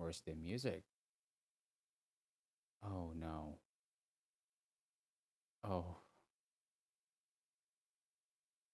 Where's the music? Oh no. Oh,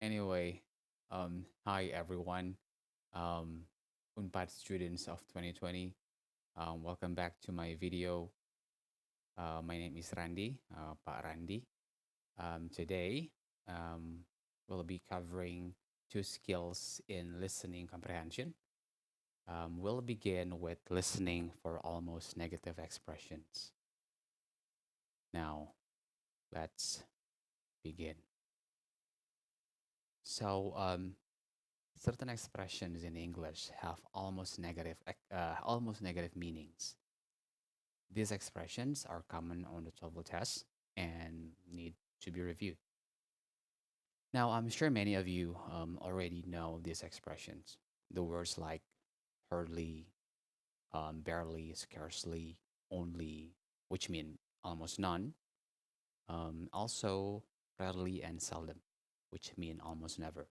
anyway, hi everyone. Um, Unpad students of 2020. Welcome back to my video. My name is Randy, Pak Randy. Today, um, we'll be covering two skills in listening comprehension. We'll begin with listening for almost negative expressions. Now, let's begin. So, certain expressions in English have almost negative meanings. These expressions are common on the TOEFL test and need to be reviewed. Now, I'm sure many of you already know these expressions. The words like hardly, barely, scarcely, only, which mean almost none. Also, rarely and seldom, which mean almost never.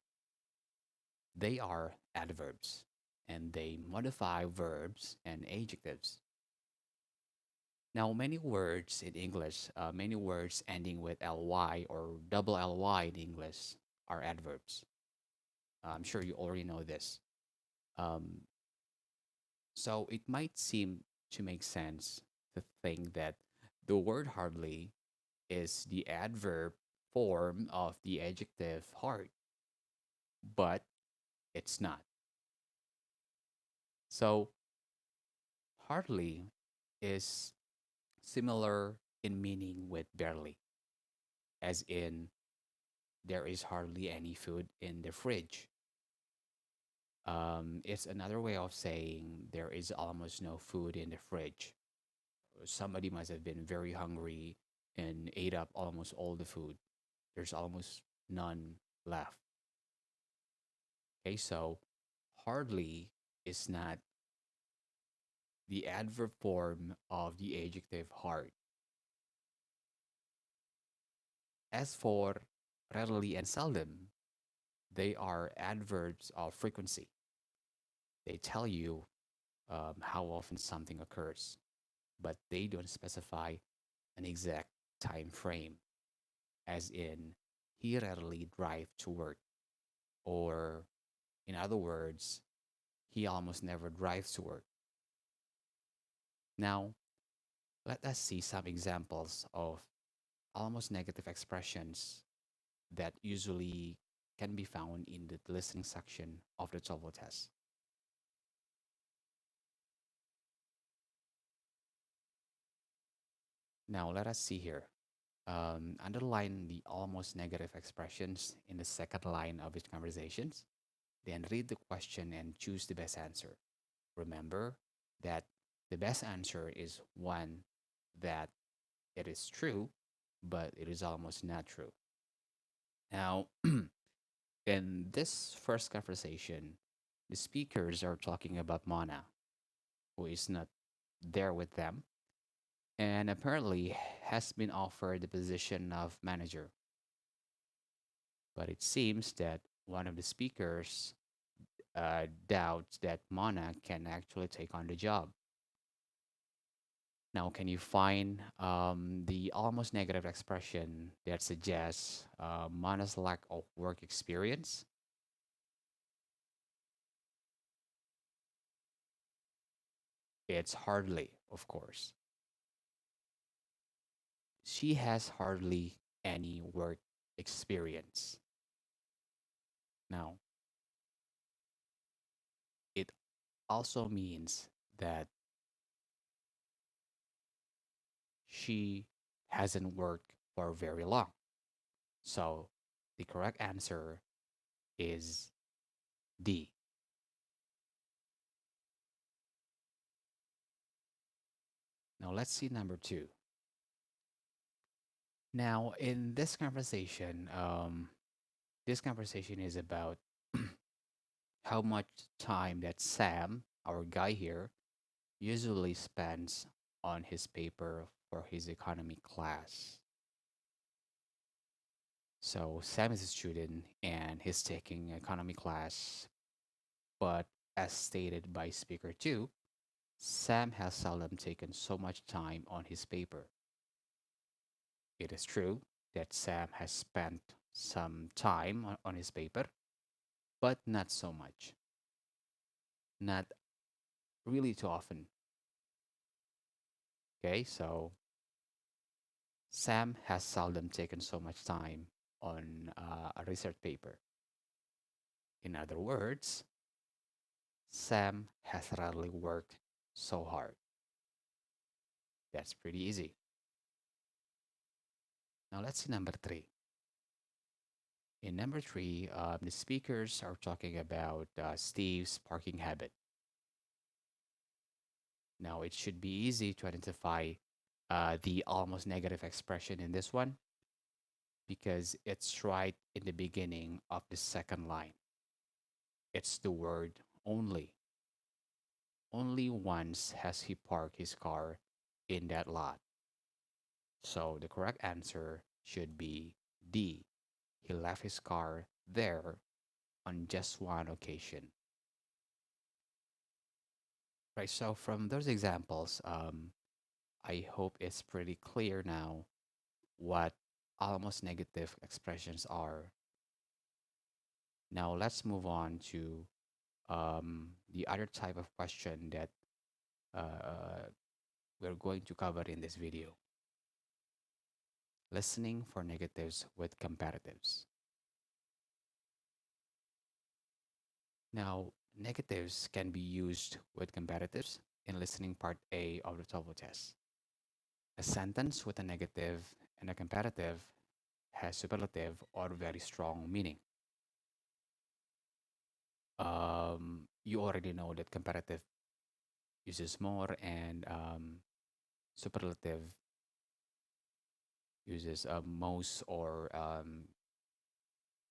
They are adverbs and they modify verbs and adjectives. Now, many words ending with ly or double ly in English are adverbs. I'm sure you already know this. Um, so it might seem to make sense to think that the word hardly is the adverb form of the adjective hard, but it's not. So hardly is similar in meaning with barely, as in there is hardly any food in the fridge. It's another way of saying there is almost no food in the fridge. Somebody must have been very hungry and ate up almost all the food. There's almost none left. Okay, so hardly is not the adverb form of the adjective hard. As for readily and seldom, they are adverbs of frequency. They tell you how often something occurs, but they don't specify an exact time frame, as in, he rarely drive to work, or in other words, he almost never drives to work. Now, let us see some examples of almost negative expressions that usually can be found in the listening section of the TOEFL test. Now, let us see here. Underline the almost negative expressions in the second line of each conversations. Then read the question and choose the best answer. Remember that the best answer is one that it is true, but it is almost not true. Now, in this first conversation, the speakers are talking about Mona, who is not there with them, and apparently has been offered the position of manager. But it seems that one of the speakers doubts that Mona can actually take on the job. Now, can you find the almost negative expression that suggests Mona's lack of work experience? It's hardly, of course. She has hardly any work experience. Now, it also means that she hasn't worked for very long. So the correct answer is D. Now let's see number two. Now in this conversation is about how much time that Sam, our guy here, usually spends on his paper for his economy class. So Sam is a student and he's taking economy class, but as stated by speaker two, Sam has seldom taken so much time on his paper. It is true that Sam has spent some time on his paper, but not so much. Not really too often. Okay, so Sam has seldom taken so much time on a research paper. In other words, Sam has rarely worked so hard. That's pretty easy. Now let's see number three. In number three, the speakers are talking about Steve's parking habit. Now it should be easy to identify the almost negative expression in this one because it's right in the beginning of the second line. It's the word only. Only once has he parked his car in that lot. So the correct answer should be D. He left his car there on just one occasion. Right, so from those examples, I hope it's pretty clear now what almost negative expressions are. Now let's move on to the other type of question that uh, we're going to cover in this video. Listening for negatives with comparatives. Now, negatives can be used with comparatives in listening part A of the TOEFL test. A sentence with a negative and a comparative has superlative or very strong meaning. You already know that comparative uses more and superlative uses most or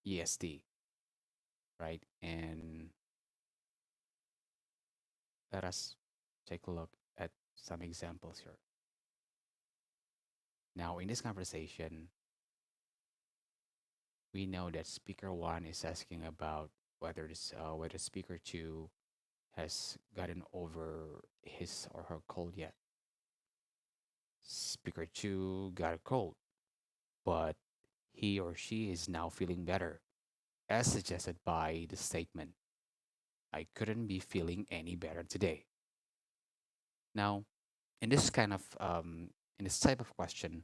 EST, right? And let us take a look at some examples here. Now, in this conversation, we know that speaker one is asking about whether speaker two has gotten over his or her cold yet. Speaker two got a cold, but he or she is now feeling better, as suggested by the statement, I couldn't be feeling any better today. Now, in this kind of in this type of question,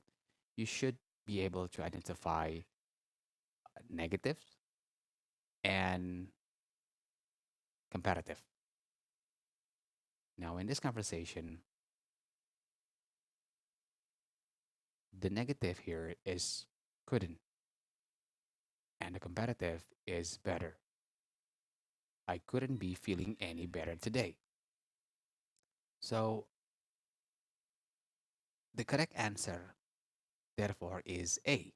you should be able to identify negatives and comparative. Now, in this conversation, the negative here is couldn't, and the comparative is better. I couldn't be feeling any better today. So, the correct answer, therefore, is A.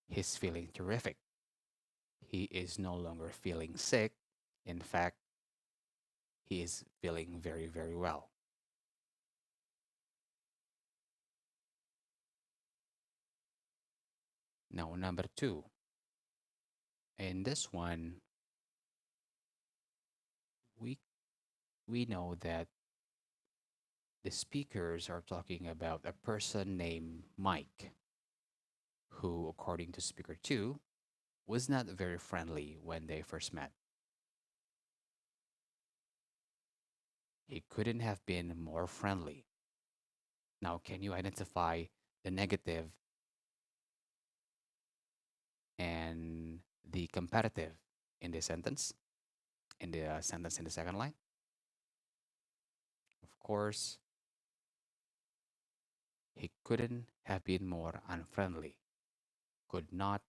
He's feeling terrific. He is no longer feeling sick. In fact, he is feeling very, very well. Now, number two. In this one, we we know that the speakers are talking about a person named Mike, who, according to speaker two, was not very friendly when they first met. He couldn't have been more friendly. Now, can you identify the negative and the comparative in the sentence? In the sentence in the second line? Of course, he couldn't have been more unfriendly. Could not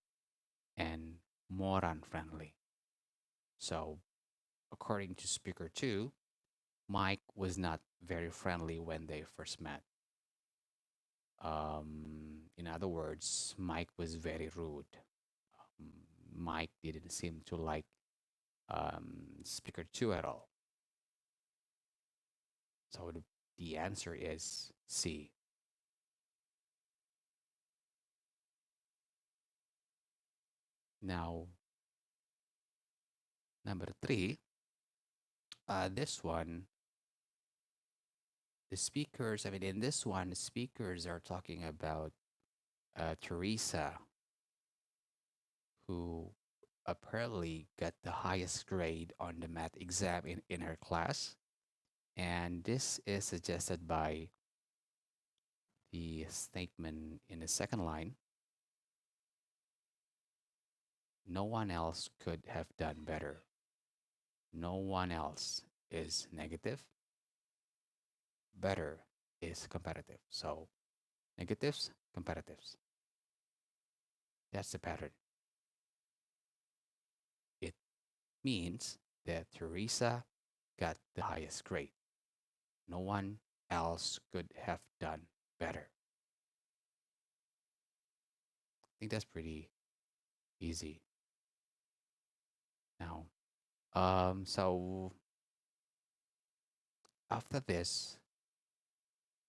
and more unfriendly. So, according to speaker two, Mike was not very friendly when they first met. In other words, Mike was very rude. Um, Mike didn't seem to like speaker two at all. So the answer is C. Now, number three, this one The speakers, I mean, in this one, the speakers are talking about Teresa, who apparently got the highest grade on the math exam in her class. And this is suggested by the statement in the second line. No one else could have done better. No one else is negative. Better is comparative. So negatives, comparatives. That's the pattern. It means that Teresa got the highest grade. No one else could have done better. I think that's pretty easy. Now, so after this,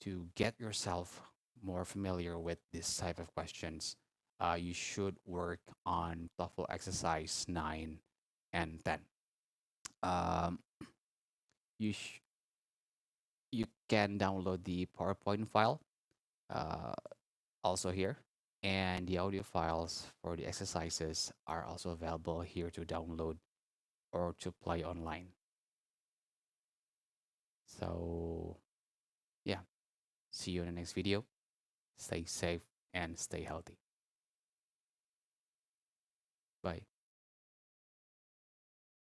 to get yourself more familiar with this type of questions, you should work on TOEFL exercise 9 and 10. Um, you you can download the PowerPoint file uh, also here, and the audio files for the exercises are also available here to download or to play online. So yeah, see you in the next video. Stay safe and stay healthy. Bye.